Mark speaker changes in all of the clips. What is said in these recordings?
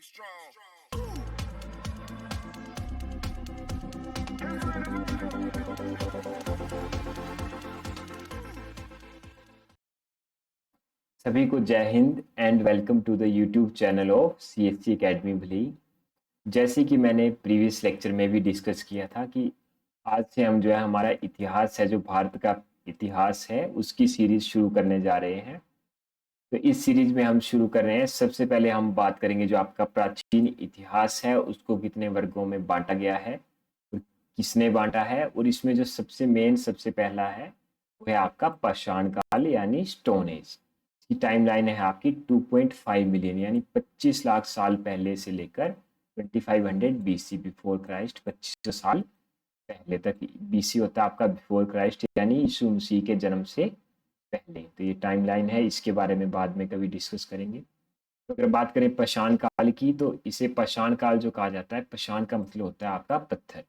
Speaker 1: सभी को जय Hind and welcome to the YouTube channel of CSC academy भली। जैसे कि मैंने प्रीवियस लेक्चर में भी डिस्कस किया था कि आज से हम जो है हमारा इतिहास है, जो भारत का इतिहास है, उसकी सीरीज शुरू करने जा रहे हैं। तो इस सीरीज में हम शुरू कर रहे हैं। सबसे पहले हम बात करेंगे जो आपका प्राचीन इतिहास है उसको कितने वर्गों में बांटा गया है और किसने बांटा है, और इसमें जो सबसे मेन सबसे पहला है वो है आपका पाषाण काल यानी स्टोन एज। इसकी टाइमलाइन है आपकी 2.5 मिलियन यानी 25 लाख साल पहले से लेकर 2500 BC बिफोर क्राइस्ट, 2500 साल पहले तक। BC होता है आपका बिफोर क्राइस्ट यानी यीशु मसीह के जन्म से पहले। तो ये टाइमलाइन है, इसके बारे में बाद में कभी डिस्कस करेंगे। तो अगर बात करें पाषाण काल की, तो इसे पाषाण काल जो कहा जाता है, पाषाण का मतलब होता है आपका पत्थर।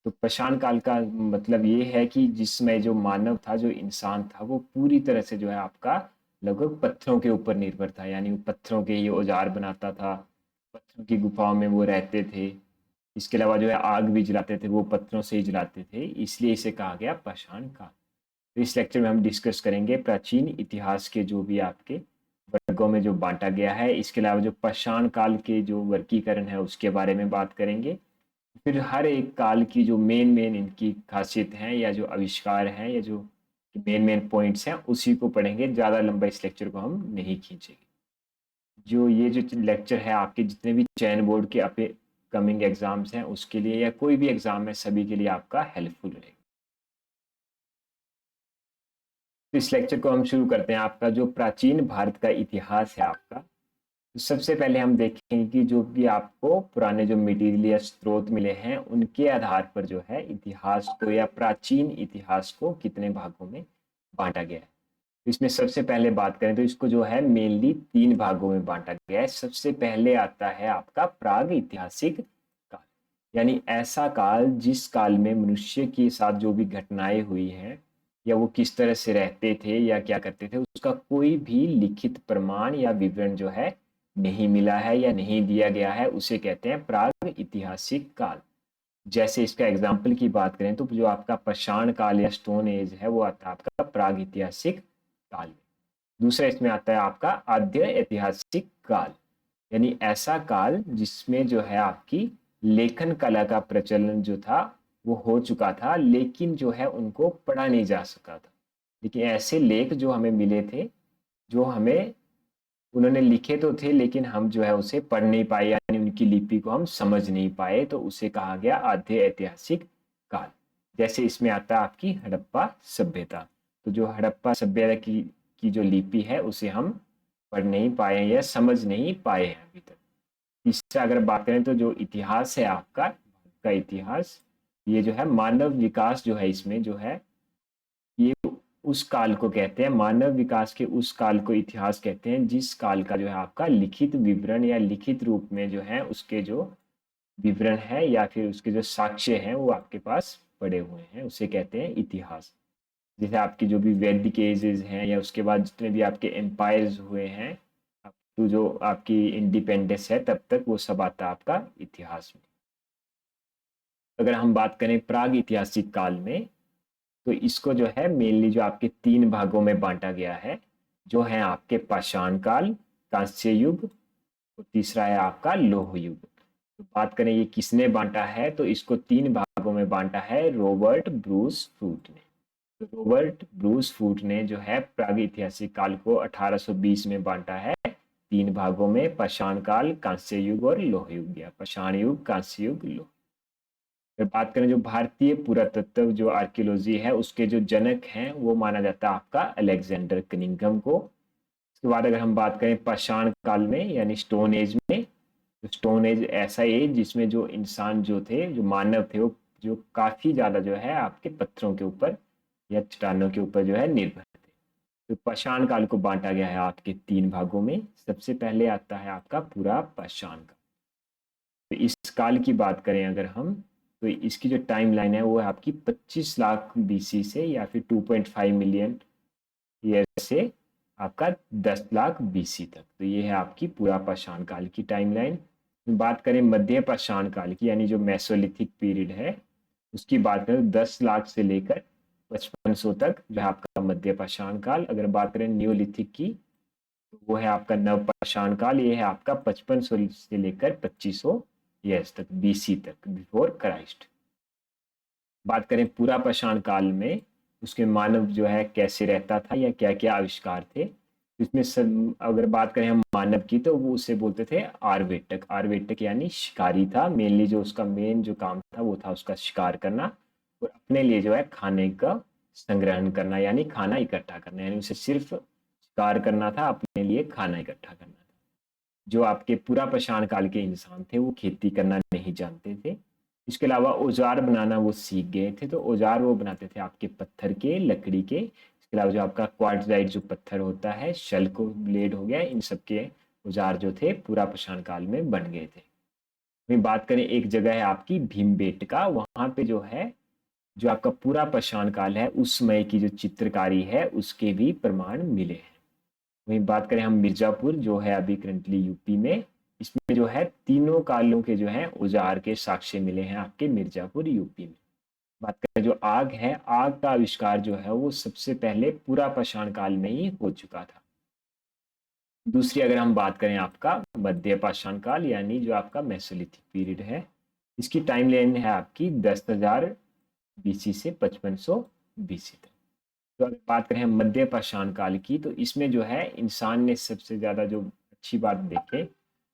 Speaker 1: तो पाषाण काल का मतलब ये है कि जिसमें जो मानव था, जो इंसान था, वो पूरी तरह से जो है आपका लगभग पत्थरों के ऊपर निर्भर था, यानी वो पत्थरों के ये औजार बनाता था, पत्थरों की गुफाओं में वो रहते थे। इसके अलावा जो है आग भी जलाते थे, वो पत्थरों से ही जलाते थे, इसलिए इसे कहा गया पाषाण काल। तो इस लेक्चर में हम डिस्कस करेंगे प्राचीन इतिहास के जो भी आपके वर्गों में जो बांटा गया है। इसके अलावा जो पाषाण काल के जो वर्गीकरण है उसके बारे में बात करेंगे। फिर हर एक काल की जो मेन इनकी खासियत है या जो आविष्कार हैं या जो मेन पॉइंट्स हैं उसी को पढ़ेंगे। ज़्यादा लंबा इस लेक्चर को हम नहीं खींचेंगे। जो ये जो लेक्चर है आपके जितने भी चयन बोर्ड के अपकमिंग एग्जाम्स हैं उसके लिए या कोई भी एग्जाम है सभी के लिए आपका हेल्पफुल रहेगा। तो इस लेक्चर को हम शुरू करते हैं। आपका जो प्राचीन भारत का इतिहास है आपका, तो सबसे पहले हम देखेंगे कि जो भी आपको पुराने जो मटेरियल या स्रोत मिले हैं उनके आधार पर जो है इतिहास को या प्राचीन इतिहास को कितने भागों में बांटा गया है। तो इसमें सबसे पहले बात करें तो इसको जो है मेनली 3 भागों में बांटा गया है। सबसे पहले आता है आपका प्राग ऐतिहासिक काल, यानी ऐसा काल जिस काल में मनुष्य के साथ जो भी घटनाएं हुई हैं या वो किस तरह से रहते थे या क्या करते थे, उसका कोई भी लिखित प्रमाण या विवरण जो है नहीं मिला है या नहीं दिया गया है, उसे कहते हैं प्राग ऐतिहासिक काल। जैसे इसका एग्जाम्पल की बात करें तो जो आपका पाषाण काल या स्टोन एज है वो आता है आपका प्राग ऐतिहासिक काल में। दूसरा इसमें आता है आपका आद्य ऐतिहासिक काल, यानी ऐसा काल जिसमें जो है आपकी लेखन कला का प्रचलन जो था वो हो चुका था, लेकिन जो है उनको पढ़ा नहीं जा सका था। लेकिन ऐसे लेख जो हमें मिले थे, जो हमें उन्होंने लिखे तो थे लेकिन हम जो है उसे पढ़ नहीं पाए, यानी उनकी लिपि को हम समझ नहीं पाए, तो उसे कहा गया आद्य ऐतिहासिक काल। जैसे इसमें आता है आपकी हड़प्पा सभ्यता। तो जो हड़प्पा सभ्यता की जो लिपि है उसे हम पढ़ नहीं पाए या समझ नहीं पाए हैं अभी तक। तीसरा अगर बात करें तो जो इतिहास है आपका का इतिहास, ये जो है मानव विकास जो है, इसमें जो है ये उस काल को कहते हैं, मानव विकास के उस काल को इतिहास कहते हैं जिस काल का जो है आपका लिखित विवरण या लिखित रूप में जो है उसके जो विवरण है या फिर उसके जो साक्ष्य हैं वो आपके पास पड़े हुए हैं, उसे कहते हैं इतिहास। जैसे आपकी जो भी वैदिक एजेस हैं या उसके बाद जितने भी आपके एम्पायर्स हुए हैं, तो जो आपकी इंडिपेंडेंस है तब तक, वो सब आता है आपका इतिहास में। अगर हम बात करें प्राग ऐतिहासिक काल में, तो इसको जो है मेनली जो आपके 3 भागों में बांटा गया है, जो है आपके पाषाण काल, कांस्य युग और तीसरा है आपका लौह युग। तो बात करें ये किसने बांटा है, तो इसको 3 भागों में बांटा है रॉबर्ट ब्रूस फूट ने। तो रॉबर्ट ब्रूस फूट ने जो है प्राग ऐतिहासिक काल को 1820 में बांटा है 3 भागों में, पाषाण काल, कांस्य युग और लौह युग, या पाषाण युग, कांस्य युग, लौह। अगर बात करें जो भारतीय पुरातत्व जो आर्कियोलॉजी है उसके जो जनक हैं वो माना जाता है आपका अलेक्जेंडर कनिंघम को। उसके बाद अगर हम बात करें पाषाण काल में यानी स्टोन एज में, तो स्टोन एज ऐसा एज जिसमें जो इंसान जो थे, जो मानव थे, वो जो काफी ज्यादा जो है आपके पत्थरों के ऊपर या चट्टानों के ऊपर जो है निर्भर थे। तो पाषाण काल को बांटा गया है आपके 3 भागों में। सबसे पहले आता है आपका पूरा पाषाण काल। तो इस काल की बात करें अगर हम, तो इसकी जो टाइम लाइन है वो है आपकी 25 लाख BC से या फिर 2.5 मिलियन ईयर से आपका 10 लाख BC तक। तो ये है आपकी पूरा पाषाण काल की टाइमलाइन। बात करें मध्य पाषाण काल की, यानी जो मेसोलिथिक पीरियड है, उसकी बात करें 10 लाख से लेकर 5500 तक जो है आपका मध्य पाषाण काल। अगर बात करें न्यूलिथिक की, तो वो है आपका नव पाषाण काल। ये है आपका 5500 से लेकर 2500 ईयर्स तक, बीसी तक, बिफोर क्राइस्ट। बात करें पूरा पाषाण काल में, उसके मानव जो है कैसे रहता था या क्या क्या आविष्कार थे। इसमें सब अगर बात करें हम मानव की, तो वो उसे बोलते थे आर्वेटक। आर्वेटक यानी शिकारी था। मेनली जो उसका मेन जो काम था वो था उसका शिकार करना, और अपने लिए जो है खाने का संग्रहण करना, यानी खाना इकट्ठा करना। यानी उसे सिर्फ शिकार करना था, अपने लिए खाना इकट्ठा करना था। जो आपके पूरा पाषाण काल के इंसान थे वो खेती करना नहीं जानते थे। इसके अलावा औजार बनाना वो सीख गए थे। तो औजार वो बनाते थे आपके पत्थर के, लकड़ी के। इसके अलावा जो आपका क्वार्टजाइट जो पत्थर होता है, शल्क ब्लेड हो गया, इन सब के औजार जो थे पूरा पाषाण काल में बन गए थे। वहीं बात करें एक जगह है आपकी भीमबेटका, वहां पे जो है जो आपका पूरा पाषाण काल है उस समय की जो चित्रकारी है उसके भी प्रमाण मिले हैं। वहीं बात करें हम मिर्जापुर जो है अभी करंटली यूपी में, इसमें जो है तीनों कालों के जो है औजार के साक्ष्य मिले हैं आपके मिर्जापुर यूपी में। बात करें जो आग है, आग का आविष्कार जो है वो सबसे पहले पूरा पाषाण काल में ही हो चुका था। दूसरी अगर हम बात करें आपका मध्य पाषाण काल, यानी जो आपका मेसोलिथिक पीरियड है, इसकी टाइम लाइन है आपकी 10,000 बीसी से 5500 बीसी तक। तो अगर बात करें हम मध्य पाषाण काल की, तो इसमें जो है इंसान ने सबसे ज्यादा जो अच्छी बात देखे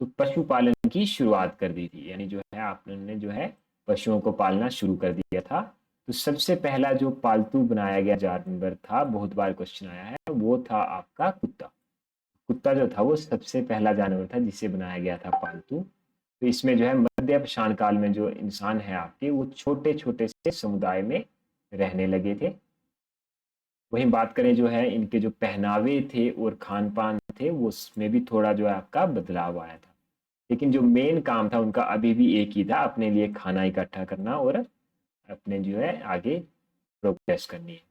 Speaker 1: तो पशुपालन की शुरुआत कर दी थी। यानी जो है आपने जो है पशुओं को पालना शुरू कर दिया था। तो सबसे पहला जो पालतू बनाया गया जानवर था, बहुत बार क्वेश्चन आया है, वो था आपका कुत्ता। कुत्ता जो था वो सबसे पहला जानवर था जिसे बनाया गया था पालतू। तो इसमें जो है मध्य पाषाण काल में जो इंसान है आपके, वो छोटे छोटे से समुदाय में रहने लगे थे। वहीं बात करें जो है इनके जो पहनावे थे और खान पान थे, वो उसमें भी थोड़ा जो है आपका बदलाव आया था। लेकिन जो मेन काम था उनका अभी भी एक ही था, अपने लिए खाना इकट्ठा करना और अपने जो है आगे प्रोग्रेस करनी है।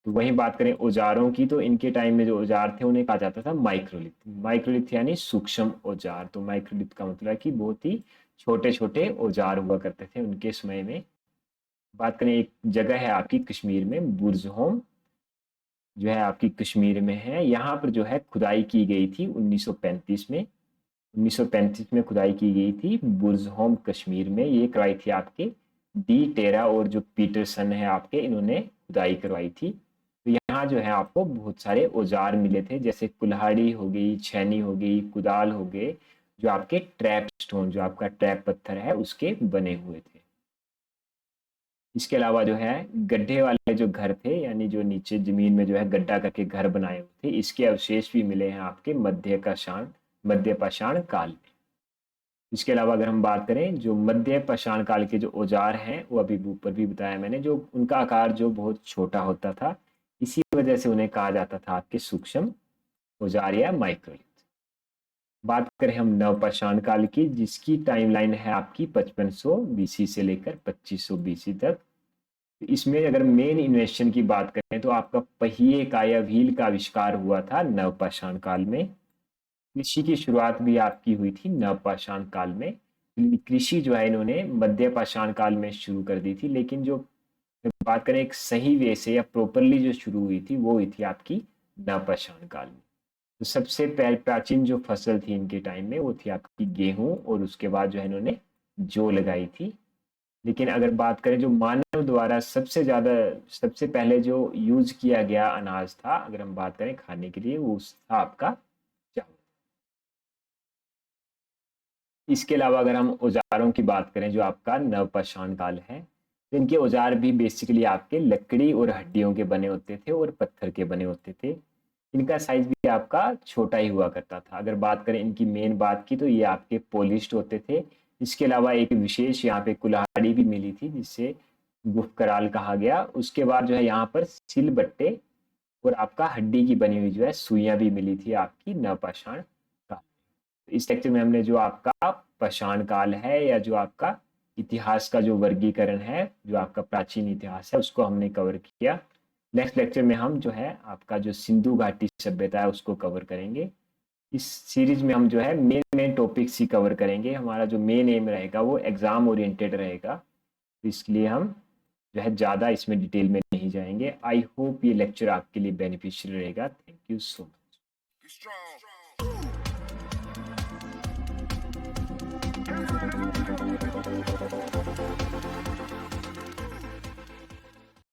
Speaker 1: तो वहीं बात करें औजारों की, तो इनके टाइम में जो औजार थे उन्हें कहा जाता था माइक्रोलिथ। माइक्रोलिथ यानी सूक्ष्म औजार। तो माइक्रोलिथ का मतलब है कि बहुत ही छोटे छोटे औजार हुआ करते थे उनके समय में। बात करें एक जगह है आपकी कश्मीर में, बुर्जहोम जो है आपकी कश्मीर में है। यहाँ पर जो है खुदाई की गई थी 1935 में। 1935 में खुदाई की गई थी बुर्जहोम कश्मीर में। ये करवाई थी आपके डी टेरा और जो पीटरसन है आपके, इन्होंने खुदाई करवाई थी। तो यहाँ जो है आपको बहुत सारे औजार मिले थे, जैसे कुल्हाड़ी हो गई, छैनी हो गई, कुदाल हो गए, जो आपके ट्रैप स्टोन, जो आपका ट्रैप पत्थर है उसके बने हुए थे। इसके अलावा जो है गड्ढे वाले जो घर थे, यानी जो नीचे जमीन में जो है गड्ढा करके घर बनाए हुए थे, इसके अवशेष भी मिले हैं आपके मध्य पाषाण काल में। इसके अलावा अगर हम बात करें जो मध्य पाषाण काल के जो औजार हैं, वो अभी ऊपर भी बताया मैंने, जो उनका आकार जो बहुत छोटा होता था, इसी वजह से उन्हें कहा जाता था आपके सूक्ष्म औजार या माइक्रोलिथ। बात करें हम नवपाषाण काल की, जिसकी टाइमलाइन है आपकी 5500 बीसी से लेकर 2500 बीसी तक। इसमें अगर मेन इन्वेंशन की बात करें, तो आपका पहिए का या व्हील का आविष्कार हुआ था नवपाषाण काल में। कृषि की शुरुआत भी आपकी हुई थी नवपाषाण काल में। कृषि जो है इन्होंने मध्य पाषाण काल में शुरू कर दी थी, लेकिन जो बात करें एक सही वे से या प्रॉपरली जो शुरू हुई थी, वो हुई थी आपकी नवपाषाण काल में। तो सबसे प्राचीन जो फसल थी इनके टाइम में, वो थी आपकी गेहूं, और उसके बाद जो है इन्होंने जौ लगाई थी। लेकिन अगर बात करें जो मानव द्वारा सबसे पहले जो यूज किया गया अनाज था, अगर हम बात करें खाने के लिए, वो था आपका चावल। इसके अलावा अगर हम औजारों की बात करें, जो आपका नवपाषाण काल है, तो इनके औजार भी बेसिकली आपके लकड़ी और हड्डियों के बने होते थे और पत्थर के बने होते थे। इनका साइज भी आपका छोटा ही हुआ करता था। अगर बात करें इनकी मेन बात की, तो ये आपके पॉलिश्ड होते थे। इसके अलावा एक विशेष यहाँ पे कुल्हाड़ी भी मिली थी, जिससे गुफकराल कहा गया। उसके बाद जो है यहाँ पर सिल बट्टे और आपका हड्डी की बनी हुई जो है सुइयां भी मिली थी आपकी नवपाषाण काल। इस लेक्चर में हमने जो आपका पाषाण काल है, या जो आपका इतिहास का जो वर्गीकरण है, जो आपका प्राचीन इतिहास है, उसको हमने कवर किया। नेक्स्ट लेक्चर में हम जो है आपका जो सिंधु घाटी सभ्यता है उसको कवर करेंगे। इस सीरीज में हम जो है मेन टॉपिक्स ही कवर करेंगे। हमारा जो मेन एम रहेगा वो एग्जाम ओरिएंटेड रहेगा, तो इसलिए हम जो है ज़्यादा इसमें डिटेल में नहीं जाएंगे। आई होप ये लेक्चर आपके लिए बेनिफिशियल रहेगा। Thank you so much.